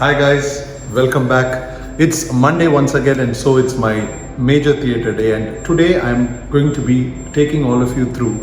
Hi guys, welcome back. It's Monday once again, and so it's my major theatre day, and today I'm going to be taking all of you through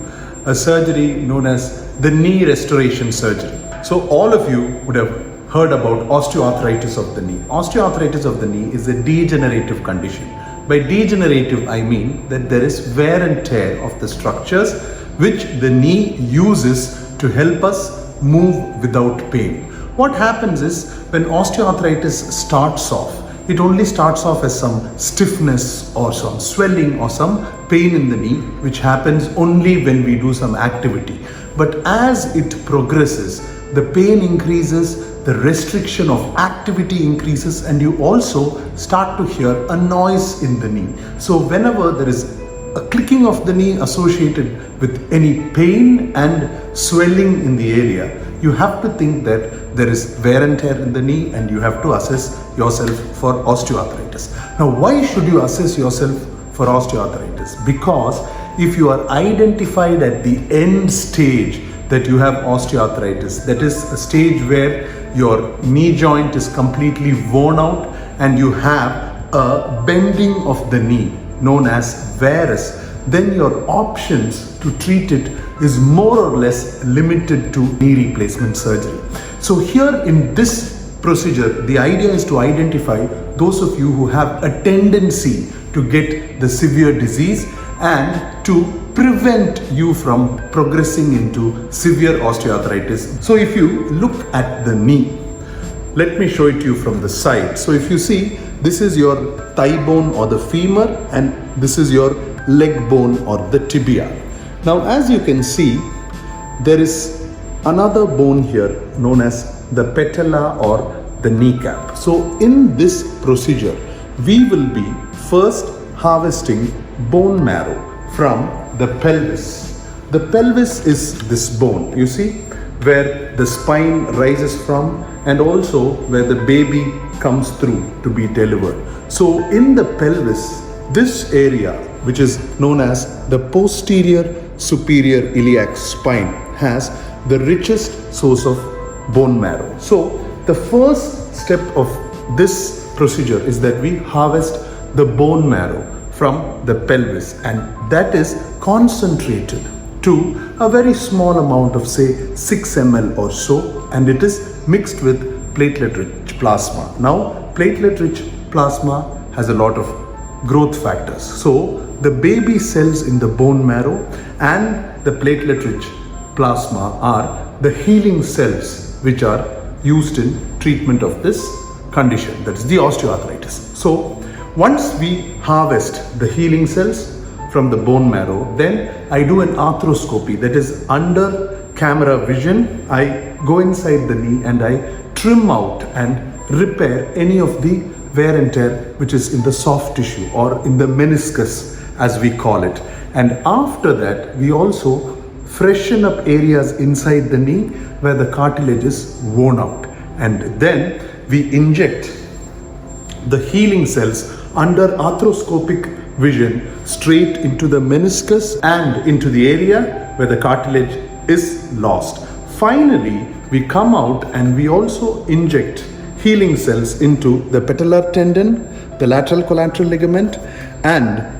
a surgery known as the knee restoration surgery. So all of you would have heard about osteoarthritis of the knee. Osteoarthritis of the knee is a degenerative condition. By degenerative, I mean that there is wear and tear of the structures which the knee uses to help us move without pain. What happens is when osteoarthritis starts off, it only starts off as some stiffness or some swelling or some pain in the knee, which happens only when we do some activity. But as it progresses, the pain increases, the restriction of activity increases, and you also start to hear a noise in the knee. So whenever there is a clicking of the knee associated with any pain and swelling in the area, you have to think that there is wear and tear in the knee and you have to assess yourself for osteoarthritis. Now, why should you assess yourself for osteoarthritis? Because if you are identified at the end stage that you have osteoarthritis, that is a stage where your knee joint is completely worn out and you have a bending of the knee known as varus, then your options to treat it is more or less limited to knee replacement surgery. So here in this procedure, the idea is to identify those of you who have a tendency to get the severe disease and to prevent you from progressing into severe osteoarthritis. So if you look at the knee, let me show it to you from the side. So if you see, this is your thigh bone or the femur, and this is your leg bone or the tibia. Now, as you can see, there is another bone here known as the patella or the kneecap. So in this procedure, we will be first harvesting bone marrow from the pelvis. The pelvis is this bone, you see, where the spine rises from and also where the baby comes through to be delivered. So in the pelvis, this area, which is known as the posterior superior iliac spine, has the richest source of bone marrow. So the first step of this procedure is that we harvest the bone marrow from the pelvis, and that is concentrated to a very small amount of say 6 ml or so, and it is mixed with platelet-rich plasma. Now, platelet-rich plasma has a lot of growth factors. So the baby cells in the bone marrow and the platelet-rich plasma are the healing cells which are used in treatment of this condition, that is the osteoarthritis. So once we harvest the healing cells from the bone marrow, then I do an arthroscopy, that is under camera vision. I go inside the knee and I trim out and repair any of the wear and tear which is in the soft tissue or in the meniscus as we call it. And after that, we also freshen up areas inside the knee where the cartilage is worn out, and then we inject the healing cells under arthroscopic vision straight into the meniscus and into the area where the cartilage is lost. Finally, we come out and we also inject healing cells into the patellar tendon, the lateral collateral ligament, and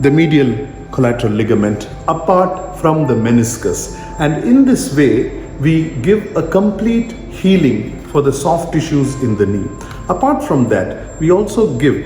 the medial collateral ligament apart from the meniscus. And in this way, we give a complete healing for the soft tissues in the knee. Apart from that, we also give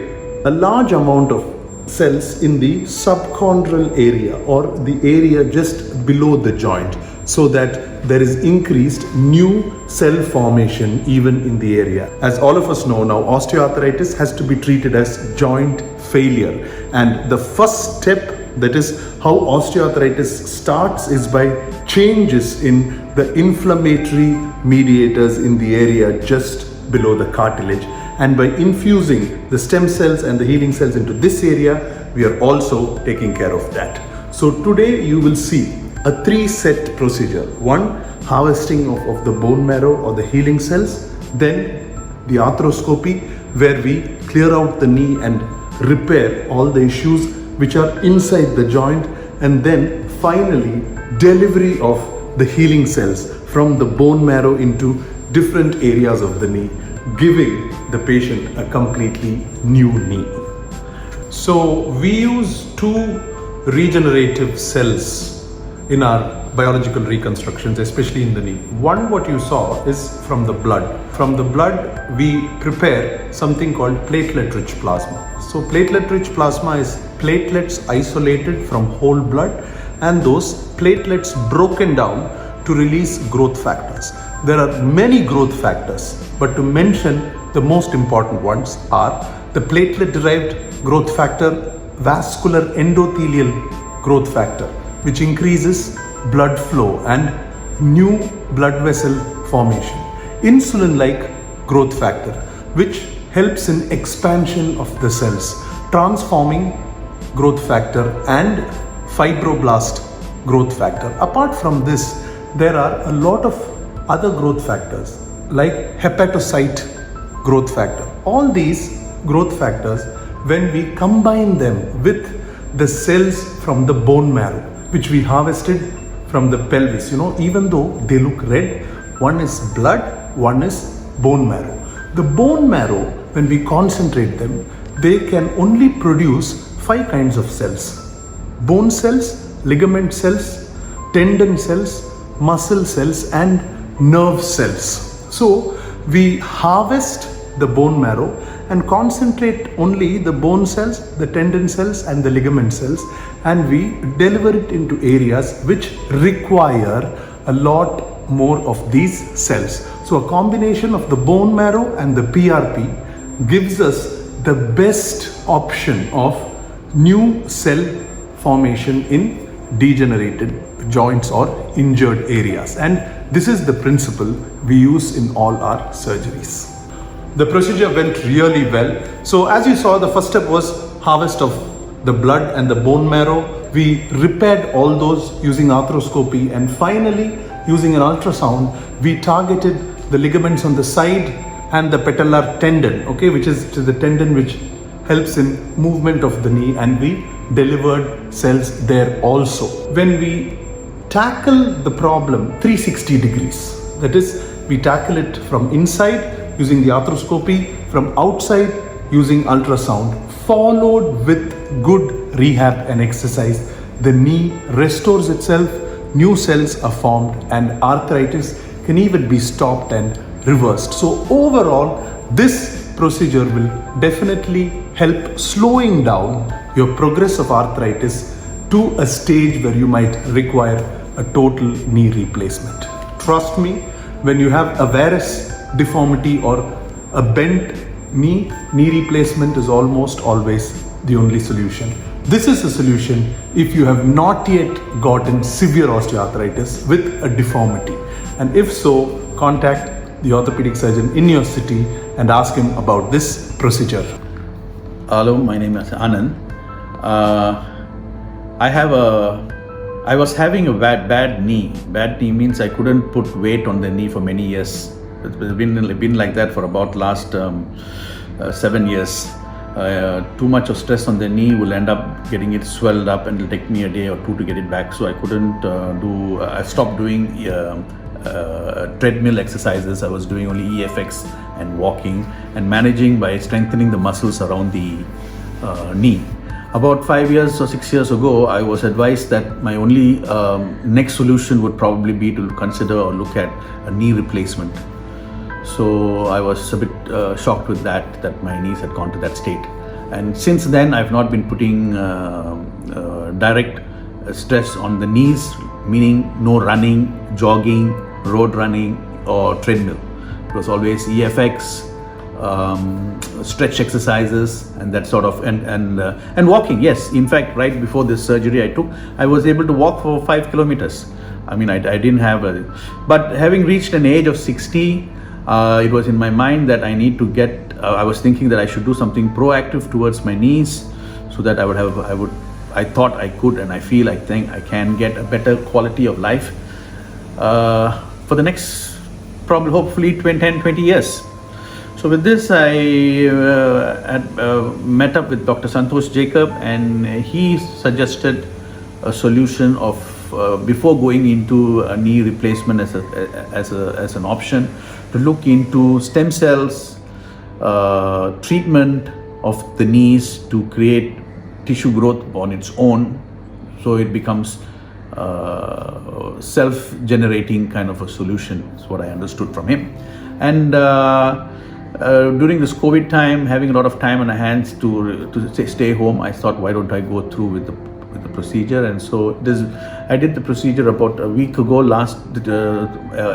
a large amount of cells in the subchondral area or the area just below the joint, so that there is increased new cell formation even in the area. As all of us know now, osteoarthritis has to be treated as joint failure, and the first step, that is how osteoarthritis starts, is by changes in the inflammatory mediators in the area just below the cartilage. And by infusing the stem cells and the healing cells into this area, we are also taking care of that. So today you will see a 3-set procedure. One, harvesting of the bone marrow or the healing cells, then the arthroscopy where we clear out the knee and repair all the issues which are inside the joint, and then finally delivery of the healing cells from the bone marrow into different areas of the knee. giving the patient a completely new knee. So we use two regenerative cells in our biological reconstructions, especially in the knee. One, what you saw, is from the blood. From the blood, we prepare something called platelet-rich plasma. So platelet-rich plasma is platelets isolated from whole blood, and those platelets broken down to release growth factors. There are many growth factors, but to mention the most important ones are the platelet-derived growth factor, vascular endothelial growth factor, which increases blood flow and new blood vessel formation. Insulin-like growth factor, which helps in expansion of the cells, transforming growth factor and fibroblast growth factor. Apart from this, there are a lot of other growth factors like hepatocyte growth factor. All these growth factors, when we combine them with the cells from the bone marrow, which we harvested from the pelvis, even though they look red, one is blood, one is bone marrow. The bone marrow, when we concentrate them, they can only produce 5 kinds of cells: bone cells, ligament cells, tendon cells, muscle cells, and nerve cells. So we harvest the bone marrow and concentrate only the bone cells, the tendon cells, and the ligament cells, and we deliver it into areas which require a lot more of these cells. So a combination of the bone marrow and the PRP gives us the best option of new cell formation in degenerated joints or injured areas, and this is the principle we use in all our surgeries. The procedure went really well. So as you saw, the first step was harvest of the blood and the bone marrow. We repaired all those using arthroscopy, and finally using an ultrasound we targeted the ligaments on the side and the patellar tendon, which is the tendon which helps in movement of the knee, and we delivered cells there also. When we tackle the problem 360 degrees, that is, we tackle it from inside using the arthroscopy, from outside using ultrasound, followed with good rehab and exercise, the knee restores itself, new cells are formed, and arthritis can even be stopped and reversed. So overall, this procedure will definitely help slowing down your progress of arthritis to a stage where you might require a total knee replacement. Trust me, when you have a varus deformity or a bent knee replacement is almost always the only solution. This is a solution if you have not yet gotten severe osteoarthritis with a deformity, and if so, contact the orthopedic surgeon in your city and ask him about this procedure. Hello, my name is Anand. I was having a bad knee. Bad knee means I couldn't put weight on the knee for many years. It's been like that for about last 7 years. Too much of stress on the knee will end up getting it swelled up, and it'll take me a day or two to get it back. So I couldn't I stopped doing treadmill exercises. I was doing only EFX and walking and managing by strengthening the muscles around the knee. About 5 years or 6 years ago, I was advised that my only next solution would probably be to consider or look at a knee replacement. So I was a bit shocked with that my knees had gone to that state. And since then, I've not been putting direct stress on the knees, meaning no running, jogging, road running, or treadmill. It was always EFX, stretch exercises, and that sort of, and walking. Yes, in fact, right before this surgery I was able to walk for 5 kilometers. I mean, I didn't have but having reached an age of 60, it was in my mind that I need to I was thinking that I should do something proactive towards my knees, so that I thought I could, and I think I can get a better quality of life for the next, probably hopefully 10-20 years. So with this, I met up with Dr. Santhosh Jacob, and he suggested a solution of before going into a knee replacement as an option, to look into stem cells treatment of the knees to create tissue growth on its own, so it becomes self-generating kind of a solution, is what I understood from him. And during this COVID time, having a lot of time on our hands to stay home, I thought, why don't I go through with the procedure? And so I did the procedure about a week ago,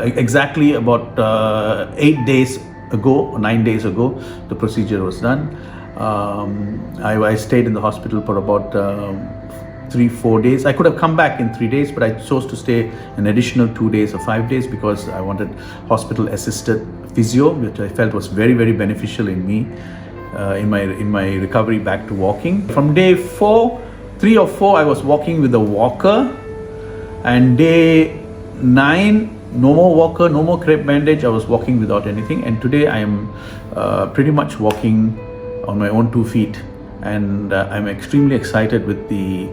exactly about 9 days ago, the procedure was done. I stayed in the hospital for about 3-4 days. I could have come back in 3 days, but I chose to stay an additional 2 days or 5 days because I wanted hospital assisted physio, which I felt was very, very beneficial in me, in my recovery back to walking. From day 3 or 4, I was walking with a walker, and day 9, no more walker, no more crepe bandage. I was walking without anything, and today I am pretty much walking on my own 2 feet, and I'm extremely excited with the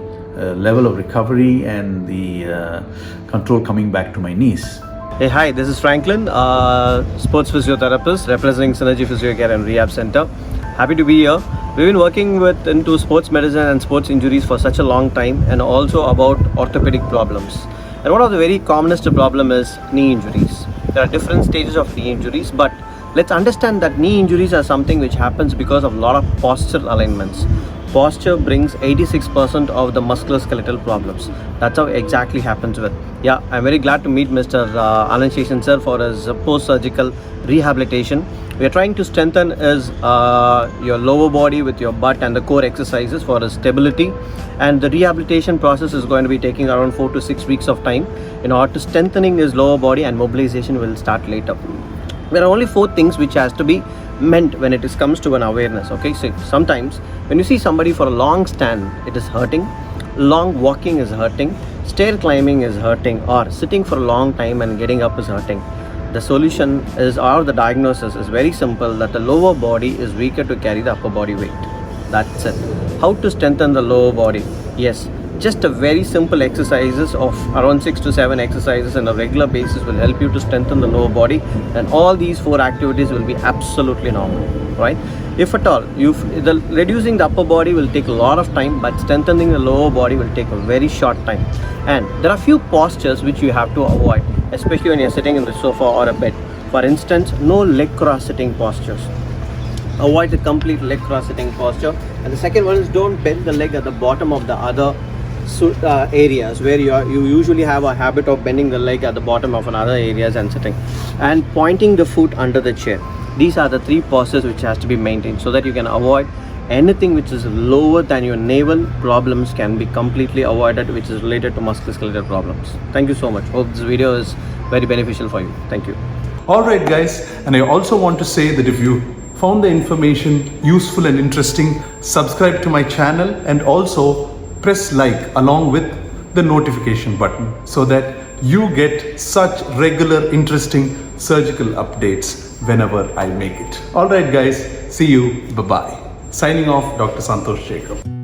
level of recovery and the control coming back to my knees. Hey, hi, this is Franklin, sports physiotherapist representing Synergy Physio Care and Rehab Center. Happy to be here. We've been working into sports medicine and sports injuries for such a long time, and also about orthopedic problems. And one of the very commonest problem is knee injuries. There are different stages of knee injuries, but let's understand that knee injuries are something which happens because of a lot of postural alignments. Posture brings 86% of the musculoskeletal problems. That's how it exactly happens with. Yeah, I'm very glad to meet Mr. Anand Sheshan sir for his post-surgical rehabilitation. We are trying to strengthen your lower body with your butt and the core exercises for his stability. And the rehabilitation process is going to be taking around 4 to 6 weeks of time in order to strengthening his lower body, and mobilization will start later. There are only 4 things which has to be meant when it comes to an awareness. Okay, so sometimes when you see somebody for a long stand, it is hurting, long walking is hurting, stair climbing is hurting, or sitting for a long time and getting up is hurting. The solution is, or the diagnosis is very simple, that the lower body is weaker to carry the upper body weight. That's it. How to strengthen the lower body? Yes, just a very simple exercises of around 6 to 7 exercises on a regular basis will help you to strengthen the lower body, and all these 4 activities will be absolutely normal, right? If at all, reducing the upper body will take a lot of time, but strengthening the lower body will take a very short time. And there are few postures which you have to avoid, especially when you're sitting in the sofa or a bed. For instance, no leg cross sitting postures. Avoid the complete leg cross sitting posture. And the second one is, don't bend the leg at the bottom of the other areas where you usually have a habit of bending the leg at the bottom of another areas and sitting, and pointing the foot under the chair. These are the 3 postures which has to be maintained, so that you can avoid anything which is lower than your navel. Problems can be completely avoided which is related to musculoskeletal problems. Thank you so much. Hope this video is very beneficial for you. Thank you. Alright guys, and I also want to say that if you found the information useful and interesting, subscribe to my channel and also press like along with the notification button so that you get such regular interesting surgical updates whenever I make it. Alright guys, see you, bye bye. Signing off, Dr. Santhosh Jacob.